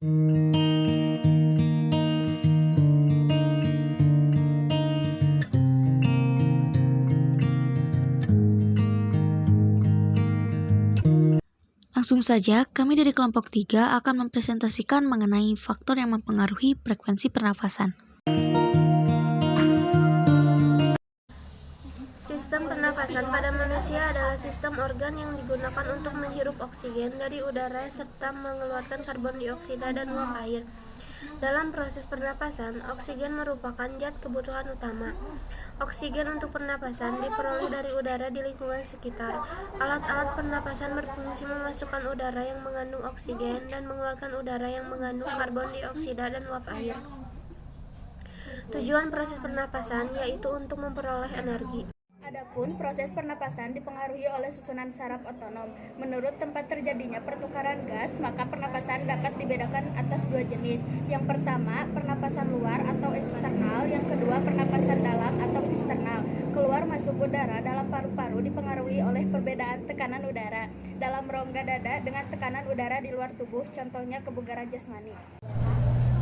Langsung saja, kami dari kelompok 3 akan mempresentasikan mengenai faktor yang mempengaruhi frekuensi pernafasan. Sistem pernapasan pada manusia adalah sistem organ yang digunakan untuk menghirup oksigen dari udara serta mengeluarkan karbon dioksida dan uap air. Dalam proses pernapasan, oksigen merupakan zat kebutuhan utama. Oksigen untuk pernapasan diperoleh dari udara di lingkungan sekitar. Alat-alat pernapasan berfungsi memasukkan udara yang mengandung oksigen dan mengeluarkan udara yang mengandung karbon dioksida dan uap air. Tujuan proses pernapasan yaitu untuk memperoleh energi. Adapun proses pernapasan dipengaruhi oleh susunan saraf otonom. Menurut tempat terjadinya pertukaran gas, maka pernapasan dapat dibedakan atas dua jenis. Yang pertama, pernapasan luar atau eksternal. Yang kedua, pernapasan dalam atau internal. Keluar masuk udara dalam paru-paru dipengaruhi oleh perbedaan tekanan udara dalam rongga dada dengan tekanan udara di luar tubuh, contohnya kebugaran jasmani.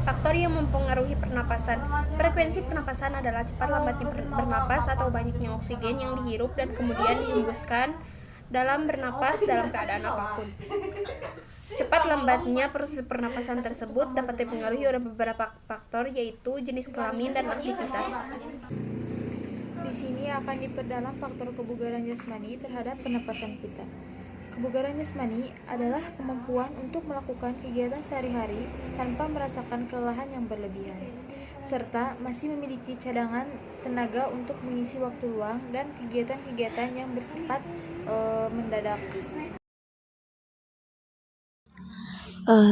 Faktor yang mempengaruhi pernapasan. Frekuensi pernapasan adalah cepat lambatnya bernapas atau banyaknya oksigen yang dihirup dan kemudian dihembuskan dalam bernapas dalam keadaan apapun. Cepat lambatnya proses pernapasan tersebut dapat dipengaruhi oleh beberapa faktor, yaitu jenis kelamin dan aktivitas. Di sini akan diperdalam faktor kebugaran jasmani terhadap pernapasan kita. Kebugaran jasmani adalah kemampuan untuk melakukan kegiatan sehari-hari tanpa merasakan kelelahan yang berlebihan, serta masih memiliki cadangan tenaga untuk mengisi waktu luang dan kegiatan-kegiatan yang bersifat mendadak.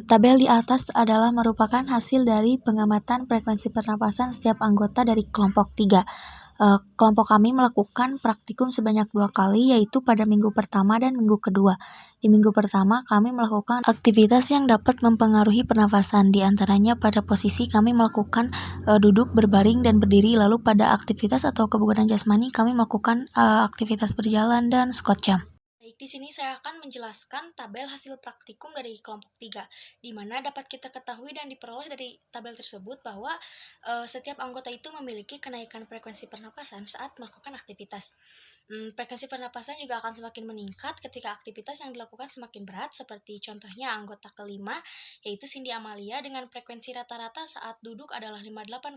Tabel di atas adalah merupakan hasil dari pengamatan frekuensi pernapasan setiap anggota dari kelompok 3. Kelompok kami melakukan praktikum sebanyak 2 kali, yaitu pada minggu pertama dan minggu kedua. Di minggu pertama, kami melakukan aktivitas yang dapat mempengaruhi pernafasan. Di antaranya pada posisi kami melakukan duduk, berbaring, dan berdiri. Lalu pada aktivitas atau kebugaran jasmani, kami melakukan aktivitas berjalan dan squat jump. Baik, di sini saya akan menjelaskan tabel hasil praktikum dari kelompok 3, di mana dapat kita ketahui dan diperoleh dari tabel tersebut bahwa setiap anggota itu memiliki kenaikan frekuensi pernapasan saat melakukan aktivitas. Frekuensi pernapasan juga akan semakin meningkat ketika aktivitas yang dilakukan semakin berat, seperti contohnya anggota kelima, yaitu Cindy Amalia dengan frekuensi rata-rata saat duduk adalah 58,5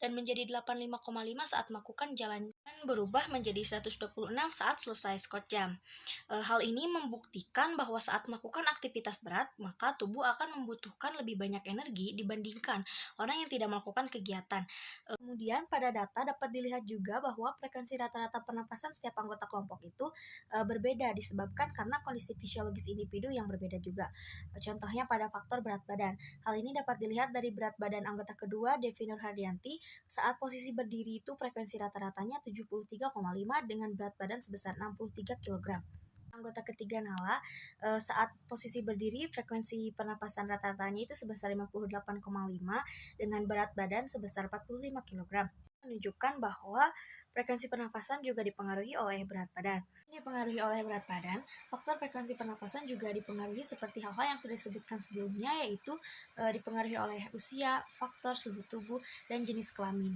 dan menjadi 85,5 saat melakukan jalan, dan berubah menjadi 126 saat selesai squat jump. Hal ini membuktikan bahwa saat melakukan aktivitas berat, maka tubuh akan membutuhkan lebih banyak energi dibandingkan orang yang tidak melakukan kegiatan. Kemudian pada data dapat dilihat juga bahwa frekuensi rata-rata pernapasan setiap anggota kelompok itu berbeda disebabkan karena kondisi fisiologis individu yang berbeda juga. Contohnya pada faktor berat badan. Hal ini dapat dilihat dari berat badan anggota kedua, Devi Nur Hardianti, saat posisi berdiri itu frekuensi rata-ratanya 73,5 dengan berat badan sebesar 63 kg. Anggota ketiga Nala, saat posisi berdiri frekuensi pernapasan rata-ratanya itu sebesar 58,5 dengan berat badan sebesar 45 kg. Menunjukkan bahwa frekuensi pernapasan juga dipengaruhi oleh berat badan. Dipengaruhi oleh berat badan, faktor frekuensi pernapasan juga dipengaruhi seperti hal-hal yang sudah disebutkan sebelumnya, yaitu dipengaruhi oleh usia, faktor suhu tubuh, dan jenis kelamin.